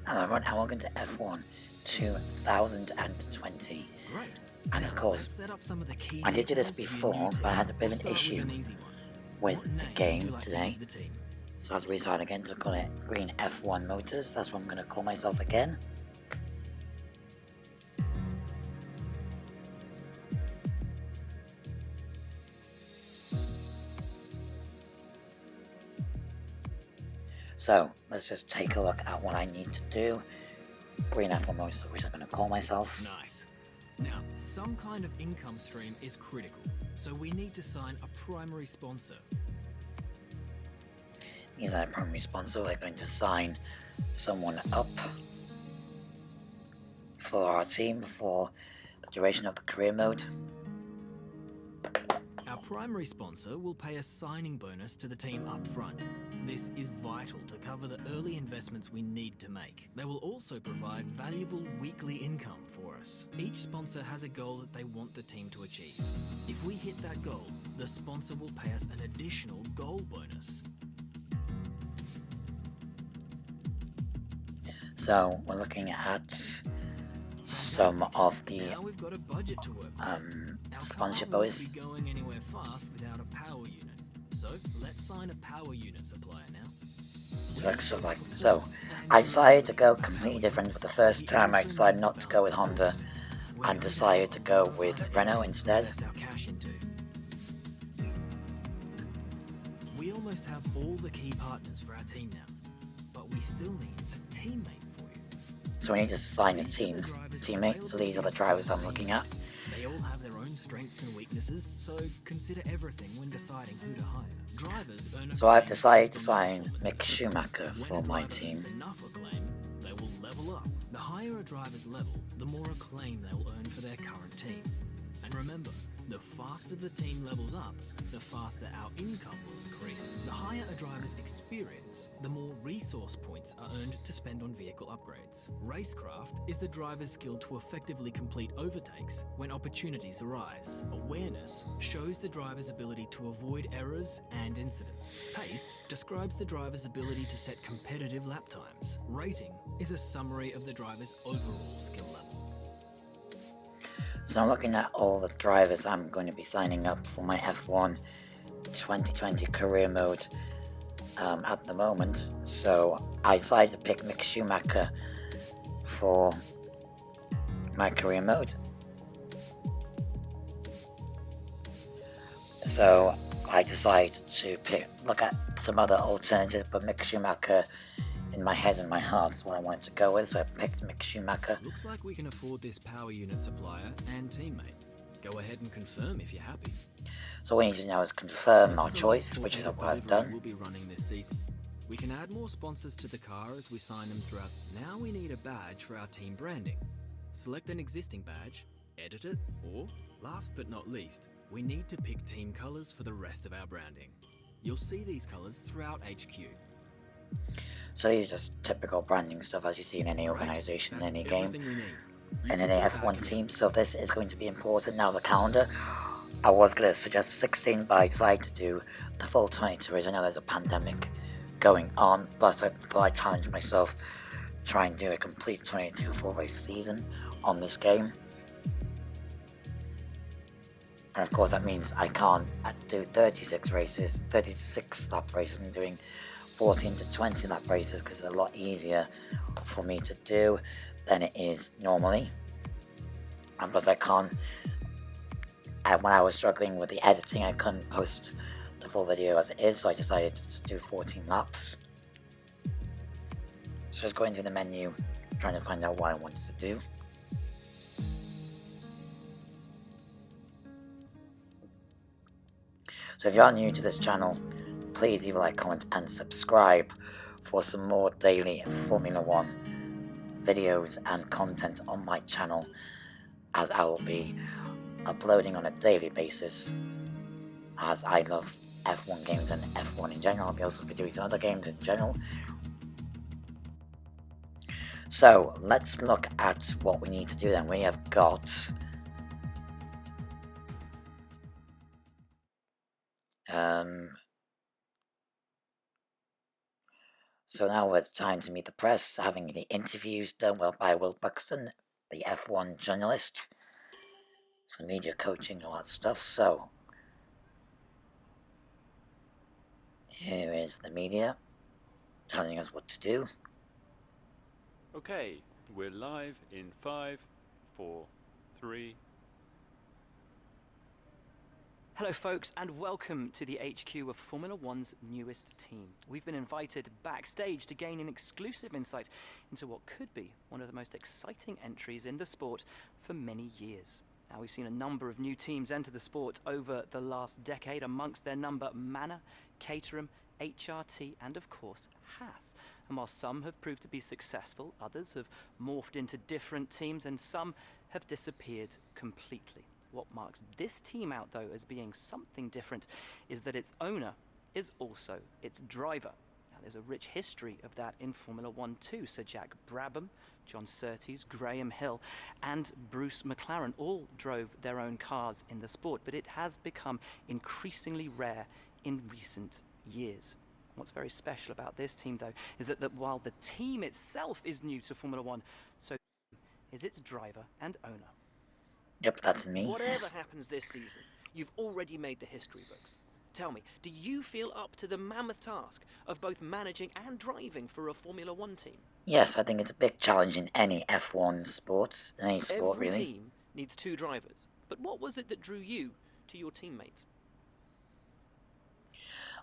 Hello everyone, and welcome to F1 2020. Great. And of course, I did do this before, but I had a bit of an issue with the game today. So I have to restart again to call it Green F1 Motors. That's what I'm going to call myself again. So let's just take a look at what I need to do. Green F1 Motors, which I'm going to call myself. Nice. Now, some kind of income stream is critical, so we need to sign a primary sponsor. He's our primary sponsor. We're going to sign someone up for our team for the duration of the career mode. Our primary sponsor will pay a signing bonus to the team up front. This is vital to cover the early investments we need to make. They will also provide valuable weekly income for us. Each sponsor has a goal that they want the team to achieve. If we hit that goal, the sponsor will pay us an additional goal bonus. So we're looking at some of the now we've got a budget to work with. sponsorship Our car boys. won't be going anywhere fast without a power unit. So let's sign a power unit supplier now. So I decided to go completely different. For the first time I decided not to go with Honda and decided to go with Renault instead. We almost have all the key partners for our team now, but we still need a teammate for you. So we need to sign a teammate. So these are the drivers I'm looking at. They all have their own strengths and weaknesses, so consider everything when deciding who to hire. Drivers earn So I've decided to sign Mick Schumacher for my team. Enough acclaim, they will level up. The higher a driver's level, the more acclaim they'll earn for their current team. And remember, the faster the team levels up, the faster our income will increase. The higher a driver's experience, the more resource points are earned to spend on vehicle upgrades. Racecraft is the driver's skill to effectively complete overtakes when opportunities arise. Awareness shows the driver's ability to avoid errors and incidents. Pace describes the driver's ability to set competitive lap times. Rating is a summary of the driver's overall skill level. So I'm looking at all the drivers I'm going to be signing up for my F1 2020 career mode at the moment. So I decided to pick Mick Schumacher for my career mode. So I decided to look at some other alternatives, but Mick Schumacher in my head and my heart is what I wanted to go with, so I picked Mick Schumacher. Looks like we can afford this power unit supplier and teammate. Go ahead and confirm if you're happy. So what we need to now is confirm our choice, which is what I've done. We'll be running this season. We can add more sponsors to the car as we sign them throughout. Now we need a badge for our team branding. Select an existing badge, edit it, or, last but not least, we need to pick team colors for the rest of our branding. You'll see these colors throughout HQ. So these are just typical branding stuff as you see in any organization, in any game, in any F1 team. So this is going to be important. Now the calendar, I was going to suggest 16, but I decided to do the full 22 as I know there's a pandemic going on, but I thought I'd challenge myself, try and do a complete 22 full race season on this game. And of course that means I can't do 36 lap races. I'm doing 14 to 20 lap races because it's a lot easier for me to do than it is normally. And plus I can't, when I was struggling with the editing, I couldn't post the full video as it is, so I decided to do 14 laps. So just going through the menu, trying to find out what I wanted to do. So if you are new to this channel, please leave a like, comment and subscribe for some more daily Formula 1 videos and content on my channel, as I will be uploading on a daily basis, as I love F1 games and F1 in general. I'll also be doing some other games in general. So let's look at what we need to do then. We have got So now it's time to meet the press, having the interviews done by Will Buxton, the F1 journalist, some media coaching, all that stuff. So here is the media telling us what to do. Okay, we're live in 5, 4, 3. Hello folks, and welcome to the HQ of Formula One's newest team. We've been invited backstage to gain an exclusive insight into what could be one of the most exciting entries in the sport for many years. Now, we've seen a number of new teams enter the sport over the last decade, amongst their number Manor, Caterham, HRT and of course Haas. And while some have proved to be successful, others have morphed into different teams and some have disappeared completely. What marks this team out, though, as being something different is that its owner is also its driver. Now, there's a rich history of that in Formula One too. Sir Jack Brabham, John Surtees, Graham Hill and Bruce McLaren all drove their own cars in the sport, but it has become increasingly rare in recent years. What's very special about this team, though, is that while the team itself is new to Formula One, so is its driver and owner. Yep, that's me. Whatever happens this season, you've already made the history books. Tell me, do you feel up to the mammoth task of both managing and driving for a Formula One team? Yes, I think it's a big challenge in any F1 sport, any sport Every really. team needs 2 drivers. But what was it that drew you to your teammates?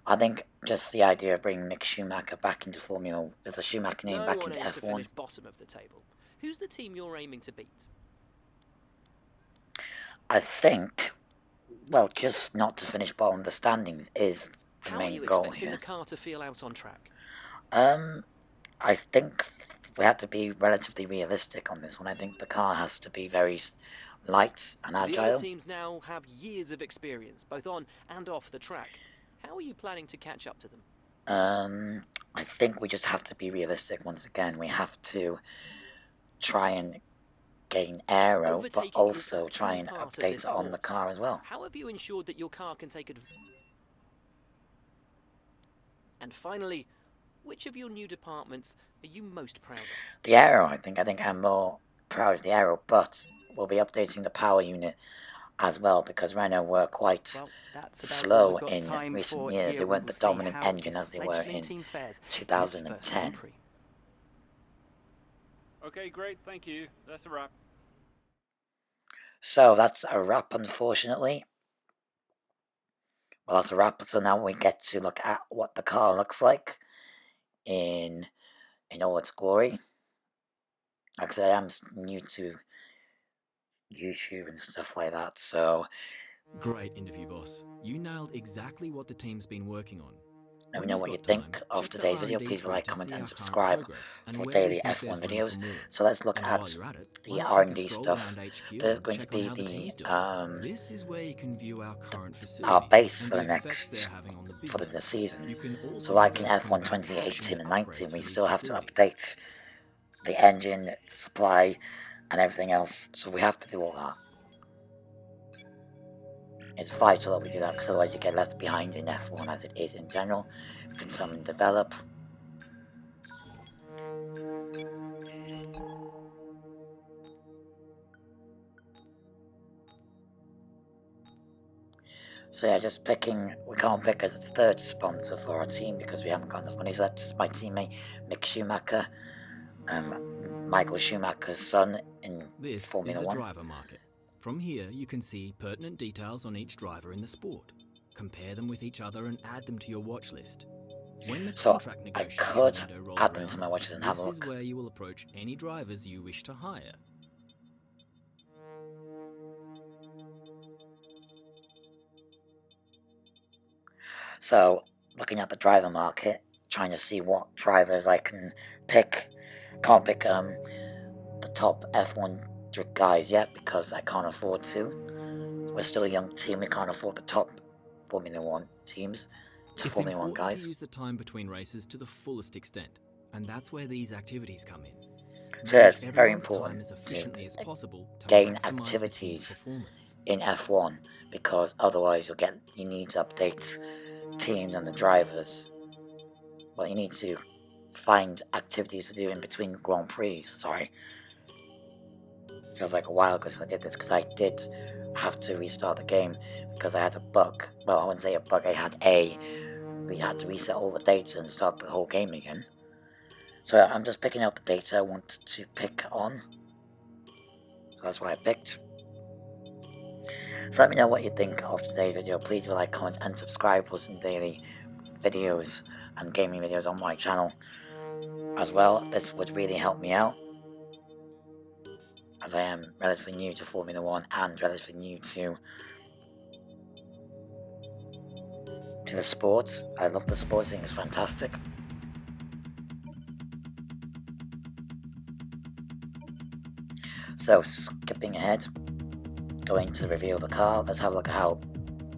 I think just the idea of bringing Mick Schumacher back into the Schumacher name No back one into aims to F1. finish bottom of the table. Who's the team you're aiming to beat? I think, well, just not to finish bottom of the standings is the How are main you goal expecting here. the car to feel out on track? I think we have to be relatively realistic on this one. I think the car has to be very light and The other agile. teams now have years of experience, both on and off the track. How are you planning to catch up to them? I think we just have to be realistic once again. We have to try and gain aero, but Overtaking is also a try key and part of update this on the sport. car as well. How have you ensured that your car can take advantage? And finally, which of your new departments are you most proud of? The aero, I think I'm more proud of the aero, but we'll be updating the power unit as well, because Renault were quite Well, that's about all slow we've got in time recent for years. here. They We weren't will the see dominant how engine this as they were fledgling in team fares in its first 2010. Grand Prix. Okay, great, thank you. That's a wrap. So that's a wrap, unfortunately. Well, that's a wrap. So now we get to look at what the car looks like in all its glory. Like I said, I am new to YouTube and stuff like that, so Great interview, boss. You nailed exactly what the team's been working on. let me When know you've what you got think time, of check the today's video. R&D Please thread like, to comment, see and our current subscribe progress and for where we daily think F1 there's room videos. for more. So let's look And at while you're at it, the why not R&D take a stroll stuff. around HQ There's and going to check on be how the team's doing. This is where you can view our current facilities our base and for the the effects they're next having on the for the business. season. You can also So like in invest F1 in 2018 and upgrades 19, for we these still have to facilities. update the engine, supply, and everything else. So we have to do all that. It's vital that we do that, because otherwise you get left behind in F1 as it is in general. Confirm and develop. So yeah, just picking, we can't pick a third sponsor for our team because we haven't got enough money. So that's my teammate Mick Schumacher, Michael Schumacher's son in This is Formula the 1. driver market. From here, you can see pertinent details on each driver in the sport. Compare them with each other and add them to your watch list. When the So contract I negotiation could window rolls add them to around, my watch list and have a this is look. where you will approach any drivers you wish to hire. So looking at the driver market, trying to see what drivers I can pick. Can't pick the top F1 guys yet because I can't afford to. We're still a young team, we can't afford the top Formula 1 teams to It's Formula 1 important guys. to use the time between races to the fullest extent, and that's where these activities come in. So yeah, Manage it's very everyone's important time as efficiently as possible to gain maximize the team's activities performance. in F1, because otherwise you need to update teams and the drivers. Well, you need to find activities to do in between Grand Prix. Sorry. Feels like a while ago since I did this, because I did have to restart the game because I had a bug. Well, I wouldn't say a bug, we had to reset all the data and start the whole game again. So I'm just picking out the data I want to pick on. So that's what I picked. So let me know what you think of today's video. Please leave a like, comment and subscribe for some daily videos and gaming videos on my channel as well. This would really help me out, as I am relatively new to Formula 1 and relatively new to the sport. I love the sport, I think it's fantastic. So skipping ahead, going to reveal the car, let's have a look at how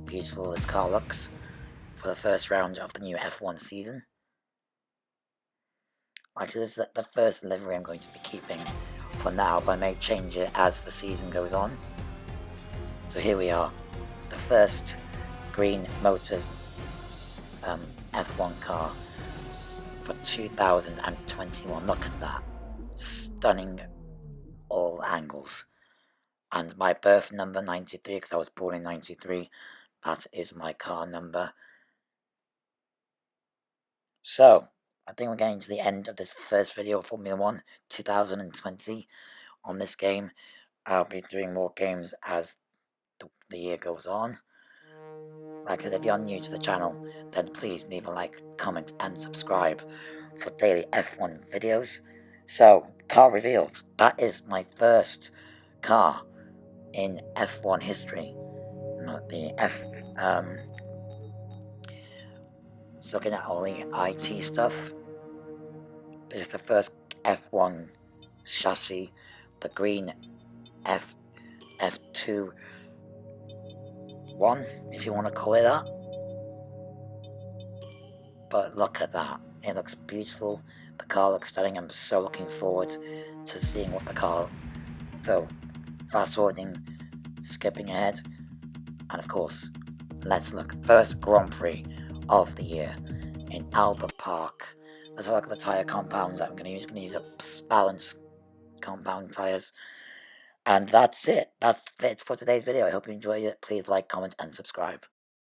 beautiful this car looks for the first round of the new F1 season. Actually, this is the first livery I'm going to be keeping for now, but I may change it as the season goes on. So here we are, the first Green Motors F1 car for 2021. Look at that, stunning all angles. And my birth number 93, because I was born in 93, that is my car number. So I think we're getting to the end of this first video of Formula 1 2020 on this game. I'll be doing more games as the year goes on. Like I said, if you're new to the channel, then please leave a like, comment and subscribe for daily F1 videos. So, car revealed. That is my first car in F1 history. Not the looking at all the IT stuff. This is the first F1 chassis, the green F2 1, if you want to call it that. But look at that, it looks beautiful, the car looks stunning. I'm so looking forward to seeing what the car. So fast forwarding, skipping ahead, and of course let's look. First Grand Prix of the year in Albert Park. Let's have a look at the tyre compounds that I'm going to use. I'm going to use a balanced compound tyres. And that's it. That's it for today's video. I hope you enjoyed it. Please like, comment and subscribe.